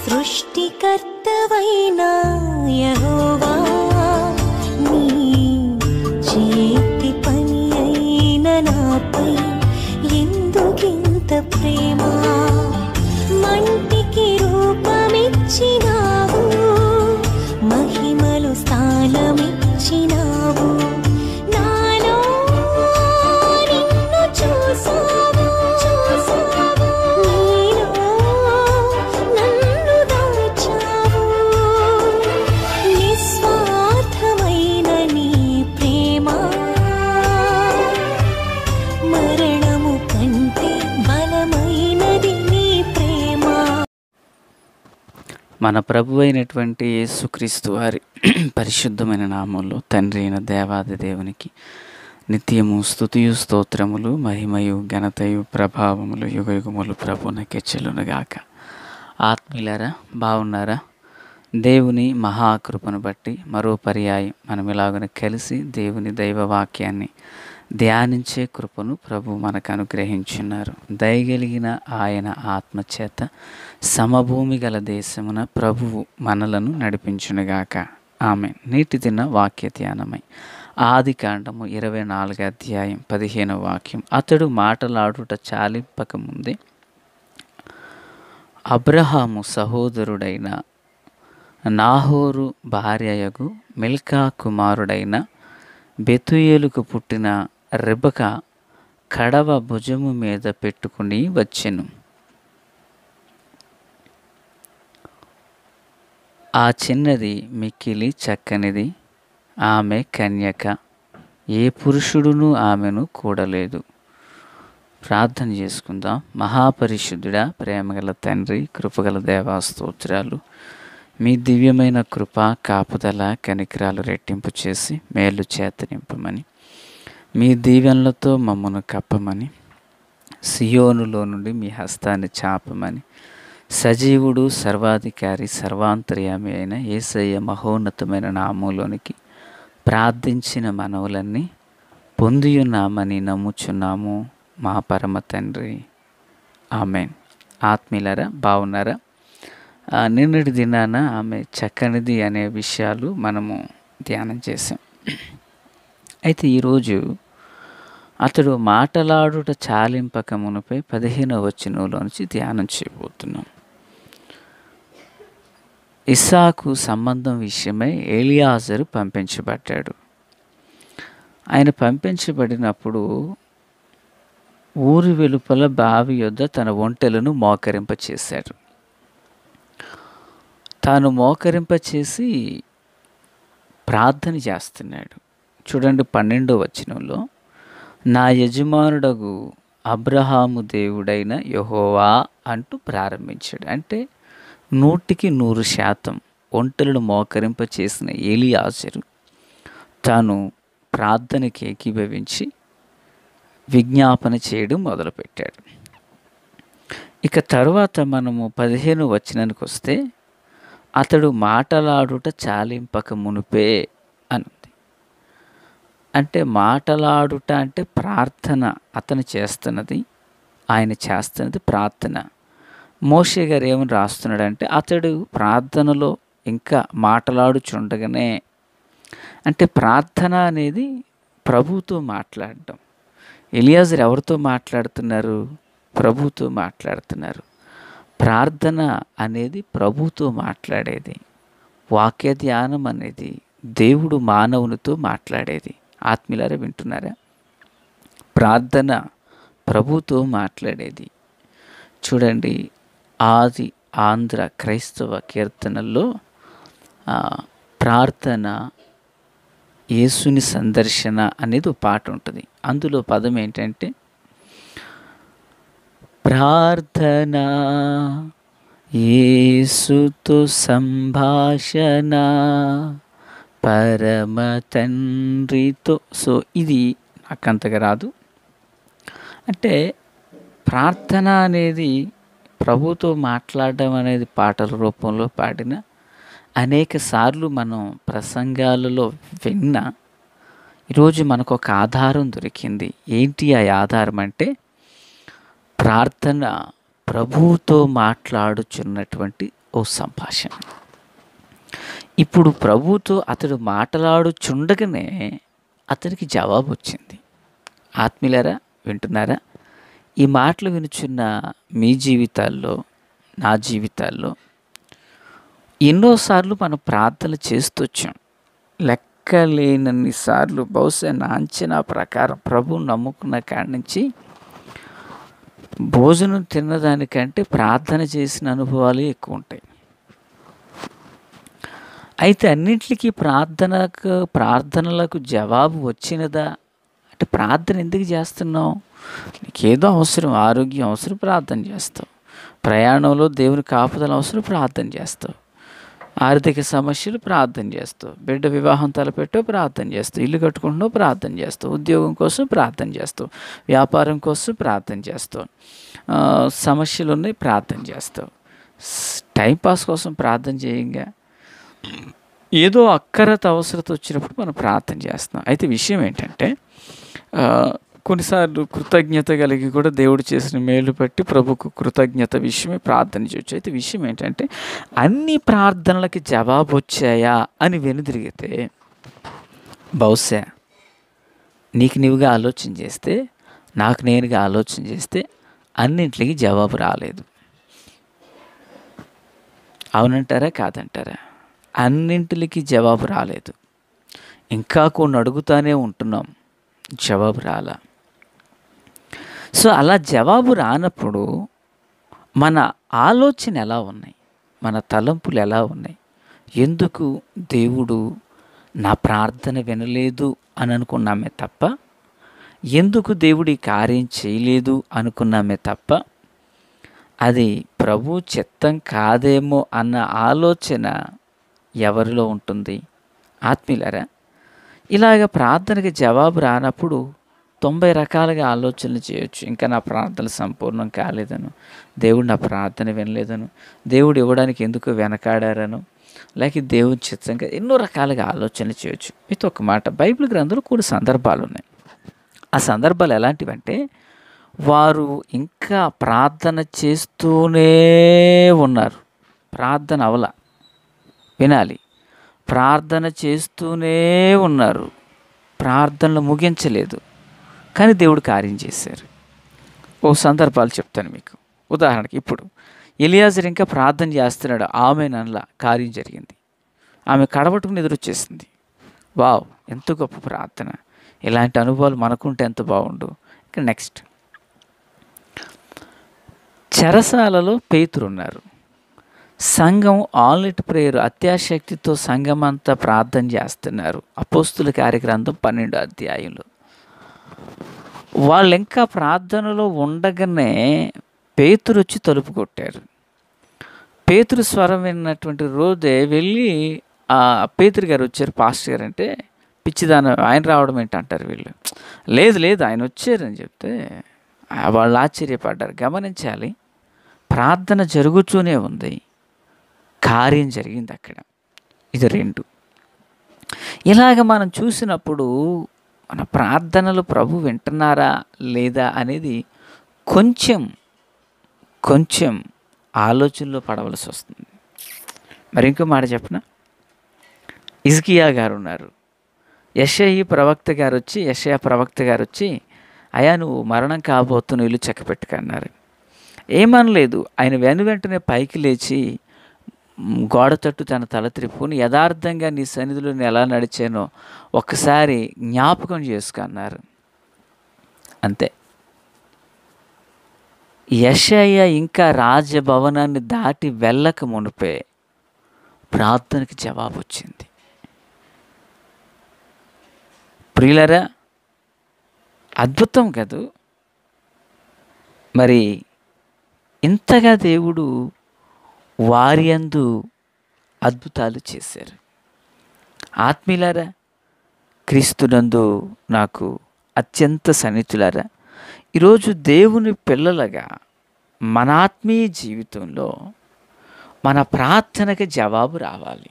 సృష్టికర్తవైన యెహోవా, నీ చేతి పని అయిన నాపై ఎందుకింత ప్రేమ? మంటికి రూపమిచ్చినావు, మహిమలు స్థానమిచ్చినావు. నాలో నిన్ను చూసావు, నీలో నన్ను దాచావు. నిస్వార్థమైన నీ ప్రేమ మరణము కంటే బలమైనది నీ ప్రేమ. మన ప్రభు అయినటువంటి యేసుక్రీస్తు వారి పరిశుద్ధమైన నామంలో తండ్రి అయిన దేవాది దేవునికి నిత్యము స్తుతియు స్తోత్రములు, మహిమయు, ఘనతయు, ప్రభావములు యుగయుగములు ప్రభునకే చెల్లునుగాక. ఆత్మీయులారా, బాగున్నారా? దేవుని మహాకృపను బట్టి మరో పర్యాయం మనం ఇలాగన కలిసి దేవుని దైవవాక్యాన్ని ధ్యానించే కృపను ప్రభు మనకు అనుగ్రహించున్నారు. దయగలిగిన ఆయన ఆత్మచేత సమభూమి గల దేశమున ప్రభువు మనలను నడిపించునుగాక. ఆమెన్. నేటి దిన వాక్య ధ్యానమై ఆదికాండము 24వ అధ్యాయం 15వ వాక్యం. అతడు మాటలాడుట చాలింపక ముందే అబ్రహాము సహోదరుడైన నాహోరు భార్యయగు మిల్కా కుమారుడైన బెతుయేలుకు పుట్టిన రెబెకా కడవ భుజము మీద పెట్టుకుని వచ్చెను. ఆ చిన్నది మిక్కిలి చక్కనిది, ఆమె కన్యక, ఏ పురుషుడును ఆమెను కూడలేదు. ప్రార్థన చేసుకుందాం. మహాపరిశుద్ధుడా, ప్రేమగల తండ్రి, కృపగల దేవా, స్తోత్రాలు. మీ దివ్యమైన కృప, కాపుదల, కనికరాలు రెట్టింపు చేసి మేలు చేత నింపమని, మీ దీవెనలతో మమ్మను కప్పమని, సియోనులో నుండి మీ హస్తాన్ని చాపమని, సజీవుడు, సర్వాధికారి, సర్వాంతర్యామి అయిన యేసయ్య మహోన్నతమైన నామంలోనికి ప్రార్థించిన మనవులన్నీ పొందియున్నామని నమ్ముచున్నాము మా పరమ తండ్రి. ఆమెన్. ఆత్మీయులారా, బాగున్నారా? నిన్నటి దినాన ఆమె చక్కనిది అనే విషయాలు మనము ధ్యానం చేసాం. అయితే ఈరోజు అతడు మాటలాడుట చాలింపక మునుపై 15వ వచనంలో నుంచి ధ్యానం చేయబోతున్నాం. ఇస్సాకు సంబంధం విషయమై ఎలియాజరు పంపించబడ్డాడు. ఆయన పంపించబడినప్పుడు ఊరి వెలుపల బావి యొద్ద తన ఒంటెలను మోకరింపచేశాడు. తాను మోకరింపచేసి ప్రార్థన చేస్తున్నాడు. చూడండి 12వ వచనంలో, నా యజమానుడగు అబ్రహాము దేవుడైన యెహోవా అంటూ ప్రారంభించాడు. అంటే 100% ఒంటెలను మోకరింప చేసిన ఎలియాజరు తాను ప్రార్థనకి ఏకీభవించి విజ్ఞాపన చేయడం మొదలుపెట్టాడు. ఇక తర్వాత మనము 15వ వచనానికి వస్తే, అతడు మాటలాడుట చాలింపక మునుపే అనుంది. అంటే మాటలాడుట అంటే ప్రార్థన అతను చేస్తున్నది, ఆయన చేస్తున్నది ప్రార్థన. మోషే గారు ఏమని రాస్తున్నాడంటే, అతడు ప్రార్థనలో ఇంకా మాటలాడుచుండగానే, అంటే ప్రార్థన అనేది ప్రభువుతో మాట్లాడడం. ఎలియాజరు ఎవరితో మాట్లాడుతున్నారు? ప్రభువుతో మాట్లాడుతున్నారు. ప్రార్థన అనేది ప్రభువుతో మాట్లాడేది. వాక్య ధ్యానం అనేది దేవుడు మానవునితో మాట్లాడేది. ఆత్మీయులారా, వింటున్నారా? ప్రార్థన ప్రభువుతో మాట్లాడేది. చూడండి, ఆది ఆంధ్ర క్రైస్తవ కీర్తనల్లో ప్రార్థన, యేసుని సందర్శన అనేది ఒక పాట ఉంటుంది. అందులో పదం ఏంటంటే, ప్రార్థన, యేసుతో సంభాషణ, పరమ తండ్రితో. సో ఇది నాకంతగా రాదు. అంటే ప్రార్థన అనేది ప్రభుతో మాట్లాడడం అనేది పాటల రూపంలో పాడిన అనేక సార్లు మనం ప్రసంగాలలో విన్న ఈరోజు మనకు ఒక ఆధారం దొరికింది. ఏంటి ఆ ఆధారం అంటే, ప్రార్థన ప్రభువుతో మాట్లాడుచున్నటువంటి ఓ సంభాషణ. ఇప్పుడు ప్రభువుతో అతడు మాట్లాడుచుండగానే అతనికి జవాబు వచ్చింది. ఆత్మీయులారా, వింటున్నారా? ఈ మాటలు వినుచున్న మీ జీవితాల్లో, నా జీవితాల్లో ఎన్నోసార్లు మనం ప్రార్థన చేస్తూ వచ్చాం. లెక్కలేనన్ని సార్లు, బహుశా నా అంచనా ప్రకారం ప్రభువుని నమ్ముకున్న కాడి నుంచి భోజనం తిన్నదానికంటే ప్రార్థన చేసిన అనుభవాలు ఎక్కువ ఉంటాయి. అయితే అన్నింటికి ప్రార్థనలకు జవాబు వచ్చినదా అంటే, ప్రార్థన ఎందుకు చేస్తున్నావు? నీకేదో అవసరం, ఆరోగ్యం అవసరం, ప్రార్థన చేస్తావు. ప్రయాణంలో దేవుని కాపుదల అవసరం, ప్రార్థన చేస్తావు. ఆర్థిక సమస్యలు, ప్రార్థన చేస్తావు. బిడ్డ వివాహం తలపెట్టో, ప్రార్థన చేస్తావు. ఇల్లు కట్టుకుంటున్నావు, ప్రార్థన చేస్తావు. ఉద్యోగం కోసం ప్రార్థన చేస్తావు. వ్యాపారం కోసం ప్రార్థన చేస్తావు. సమస్యలు ఉన్నాయి, ప్రార్థన చేస్తావు. టైంపాస్ కోసం ప్రార్థన చేయంగా, ఏదో అక్కరత అవసరత వచ్చినప్పుడు మనం ప్రార్థన చేస్తున్నాం. అయితే విషయం ఏంటంటే, కొన్నిసార్లు కృతజ్ఞత కలిగి కూడా దేవుడు చేసిన మేలు బట్టి ప్రభుకు కృతజ్ఞత విషయమే ప్రార్థన చేయొచ్చు. అయితే విషయం ఏంటంటే, అన్ని ప్రార్థనలకి జవాబు వచ్చాయా అని వెనుదిరిగితే, బహుశా నీకు నీవుగా ఆలోచన చేస్తే, నాకు నేనుగా ఆలోచన చేస్తే అన్నింటికి జవాబు రాలేదు. అవునంటారా, కాదంటారా? అన్నింటికి జవాబు రాలేదు. ఇంకా కొన్ని అడుగుతానే ఉంటున్నాం, జవాబు రాలా. సో అలా జవాబు రానప్పుడు మన ఆలోచన ఎలా ఉన్నాయి, మన తలంపులు ఎలా ఉన్నాయి? ఎందుకు దేవుడు నా ప్రార్థన వినలేదు అని అనుకున్నామే తప్ప, ఎందుకు దేవుడు ఈ కార్యం చేయలేదు అనుకున్నామే తప్ప, అది ప్రభు చిత్తం కాదేమో అన్న ఆలోచన ఎవరిలో ఉంటుంది? ఆత్మీయులారా, ఇలాగ ప్రార్థనకి జవాబు రానప్పుడు 90 రకాలుగా ఆలోచనలు చేయొచ్చు. ఇంకా నా ప్రార్థన సంపూర్ణం కాలేదను, దేవుడు నా ప్రార్థన వినలేదను, దేవుడు ఇవ్వడానికి ఎందుకు వెనకాడారను, లేక దేవుని చిత్తంగా ఎన్నో రకాలుగా ఆలోచనలు చేయొచ్చు. మీతో ఒక మాట, బైబిల్ గ్రంథంలో కొన్ని సందర్భాలు ఉన్నాయి. ఆ సందర్భాలు ఎలాంటివంటే, వారు ఇంకా ప్రార్థన చేస్తూనే ఉన్నారు. ప్రార్థన అవల, వినాలి. ప్రార్థన చేస్తూనే ఉన్నారు, ప్రార్థనలు ముగించలేదు, కానీ దేవుడు కార్యం చేశారు. ఓ సందర్భాలు చెప్తాను మీకు. ఉదాహరణకి, ఇప్పుడు ఎలియాజరు ఇంకా ప్రార్థన చేస్తున్నాడు, ఆమె నన్లా కార్యం జరిగింది. ఆమె కడబట్టుకుని ఎదురొచ్చేసింది. వావ్, ఎంత గొప్ప ప్రార్థన! ఇలాంటి అనుభవాలు మనకుంటే ఎంత బాగుండు. ఇంకా నెక్స్ట్, చెరసాలలో పేతురు ఉన్నారు. సంఘం ఆల్ నైట్ ప్రేయర్, అత్యాశక్తితో సంఘం అంతా ప్రార్థన చేస్తున్నారు. అపోస్తుల కార్యగ్రంథం 12వ అధ్యాయంలో. వాళ్ళు ఇంకా ప్రార్థనలో ఉండగానే పేతురు వచ్చి తలుపు కొట్టారు. పేతురు స్వరం విన్నటువంటి రోజే వెళ్ళి పేతురు గారు వచ్చారు. పాస్టర్ గారు అంటే, పిచ్చిదాన ఆయన రావడం ఏంటంటారు వీళ్ళు. లేదు లేదు ఆయన వచ్చారని చెప్తే వాళ్ళు ఆశ్చర్యపడ్డారు. గమనించాలి, ప్రార్థన జరుగుతూనే ఉంది, కార్యం జరిగింది అక్కడ. ఇది 2. ఇలాగ మనం చూసినప్పుడు మన ప్రార్థనలు ప్రభు వింటున్నారా లేదా అనేది కొంచెం ఆలోచనలో పడవలసి వస్తుంది. మరి ఇంకో మాట చెప్పనా, హిజ్కియా గారు ఉన్నారు. యెషయా ప్రవక్త గారు వచ్చి అయ్యా నువ్వు మరణం కాబోతున్న ఇల్లు చక్కపెట్టుకు అన్నారు. ఏమనలేదు. ఆయన వెంటనే పైకి లేచి గోడ తట్టు తన తల త్రిప్పుని, యథార్థంగా నీ సన్నిధిలో నేను ఎలా నడిచానో ఒక్కసారి జ్ఞాపకం చేసుకున్నారు. అంతే. యెషయా ఇంకా రాజభవనాన్ని దాటి వెళ్ళక మునిపే ప్రార్థనకి జవాబు వచ్చింది. ప్రియులరా, అద్భుతం కదూ. మరి ఇంతగా దేవుడు వారి యందు అద్భుతాలు చేశారు. ఆత్మీయులారా, క్రీస్తునందు నాకు అత్యంత సన్నిహితులారా, ఈరోజు దేవుని పిల్లలుగా మన ఆత్మీయ జీవితంలో మన ప్రార్థనకి జవాబు రావాలి.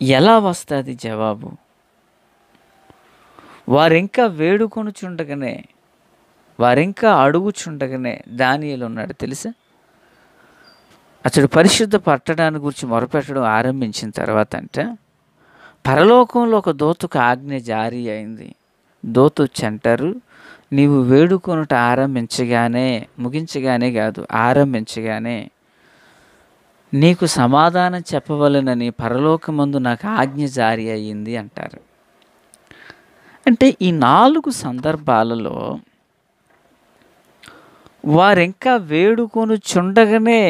ఎలా వస్తుంది జవాబు? వారింకా వేడుకొనుచుండగానే, వారింకా అడుగుచుండగానే దానియేలు ఉన్నాడు తెలుసా? అతడు పరిశుద్ధ పట్టణాన్ని గురించి మొరపెట్టడం ఆరంభించిన తర్వాత అంటే పరలోకంలో ఒక దూతకు ఆజ్ఞ జారీ అయింది. దూత వచ్చి అంటారు, నీవు వేడుకొనుట ముగించగానే కాదు, ఆరంభించగానే నీకు సమాధానం చెప్పవలెనని పరలోకమందు నాకు ఆజ్ఞ జారీ అయ్యింది అంటారు. అంటే ఈ 4 సందర్భాలలో వారింకా వేడుకొనుచుండగానే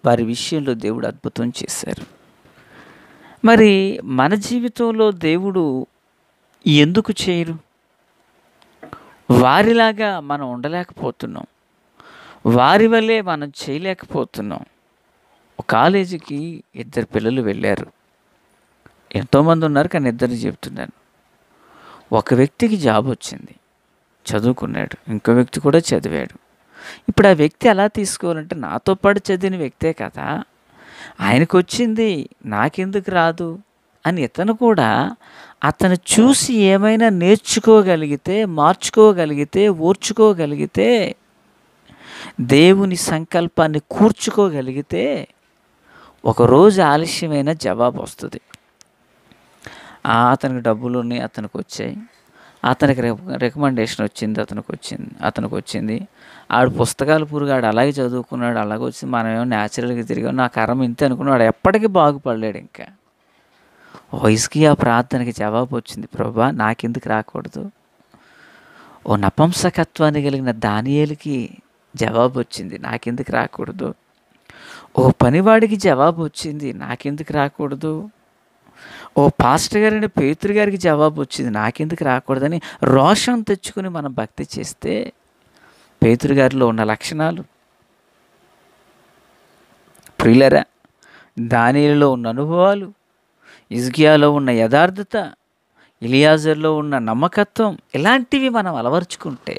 వారి విషయంలో దేవుడు అద్భుతం చేశారు. మరి మన జీవితంలో దేవుడు ఎందుకు చేయరు? వారిలాగా మనం ఉండలేకపోతున్నాం, వారి వల్లే మనం చేయలేకపోతున్నాం. ఒక కాలేజీకి 2 పిల్లలు వెళ్ళారు. ఎంతోమంది ఉన్నారు కానీ 2 చెప్తున్నాను. ఒక వ్యక్తికి జాబ్ వచ్చింది, చదువుకున్నాడు, ఇంకో వ్యక్తి కూడా చదివాడు. ఇప్పుడు ఆ వ్యక్తి ఎలా తీసుకోవాలంటే నాతో పాటు చదివిన వ్యక్తే కదా, ఆయనకు వచ్చింది నాకెందుకు రాదు అని ఇతను కూడా అతను చూసి ఏమైనా నేర్చుకోగలిగితే, మార్చుకోగలిగితే, ఓర్చుకోగలిగితే, దేవుని సంకల్పాన్ని కూర్చుకోగలిగితే ఒకరోజు ఆలస్యమైన జవాబు వస్తుంది. అతనికి డబ్బులు ఉన్నాయి, అతనికి వచ్చాయి, అతనికి రికమెండేషన్ వచ్చింది, అతనికి వచ్చింది, ఆడు పుస్తకాలు పురుగాడు అలాగే చదువుకున్నాడు, అలాగే వచ్చింది, మనమేమో న్యాచురల్గా తిరిగాం, నా కర్మ ఇంతే అనుకున్నాడు, ఎప్పటికీ బాగుపడలేడు. ఇంకా వయసుకి ఆ ప్రార్థనకి జవాబు వచ్చింది, ప్రభువా నాకెందుకు రాకూడదు? ఓ నపంసకత్వాన్ని కలిగిన దానియేలుకి జవాబు వచ్చింది, నాకెందుకు రాకూడదు? ఓ పనివాడికి జవాబు వచ్చింది, నాకెందుకు రాకూడదు? ఓ పాస్టర్ గారైన పేతురు గారికి జవాబు వచ్చింది, నాకెందుకు రాకూడదని రోషం తెచ్చుకుని మనం భక్తి చేస్తే పేతురు గారిలో ఉన్న లక్షణాలు, ప్రియులరా, దానియేలులో ఉన్న అనుభవాలు, హిజ్కియాలో ఉన్న యథార్థత, ఎలియాజర్లో ఉన్న నమ్మకత్వం, ఇలాంటివి మనం అలవర్చుకుంటే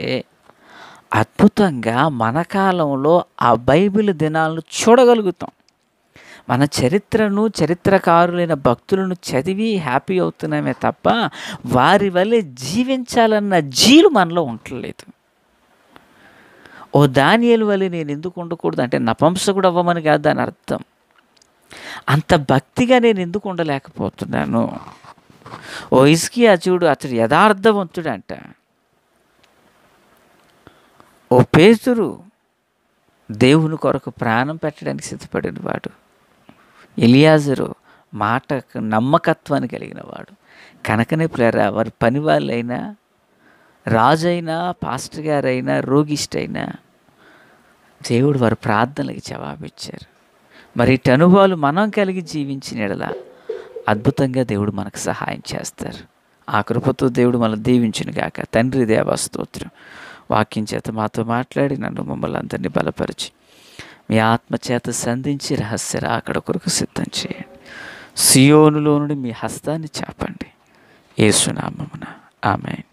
అద్భుతంగా మన కాలంలో ఆ బైబిల్ దినాలను చూడగలుగుతాం. మన చరిత్రను, చరిత్రకారులైన భక్తులను చదివి హ్యాపీ అవుతున్నామే తప్ప వారి వల్లే జీవించాలన్న జీలు మనలో ఉండలేదు. ఓ దానియేలు వల్లే నేను ఎందుకు ఉండకూడదు అంటే నపంసకుడు అవ్వమని కాదు దాని అర్థం. అంత భక్తిగా నేను ఎందుకు ఉండలేకపోతున్నాను? ఓ హిజ్కియా చూడు, అతడు యథార్థవంతుడు అంట. ఓ పేతురు దేవుని కొరకు ప్రాణం పెట్టడానికి సిద్ధపడిన వాడు. ఎలియాజరు మాటకు నమ్మకత్వాన్ని కలిగిన వాడు. కనుకనే ప్రేరా వారి పని వాళ్ళైనా, రాజైనా, పాస్టర్ గారైనా, రోగిష్టైనా దేవుడు వారి ప్రార్థనలకి జవాబిచ్చారు. మరి ఇటు అనుభవాలు మనం కలిగి జీవించిన యెడల అద్భుతంగా దేవుడు మనకు సహాయం చేస్తారు. ఆ కృపతో దేవుడు మనల్ని దీవించును గాక. తండ్రి దేవా స్తోత్రం. వాక్యం చేత మాతో మాట్లాడి నన్ను మమ్మల్ని అందరినీ బలపరిచి మీ ఆత్మచేత సంధించి రహస్య రాకడ కొరకు సిద్ధం చేయండి. సియోనులో నుండి మీ హస్తాన్ని చాపండి. యేసు నామమున ఆమేన్.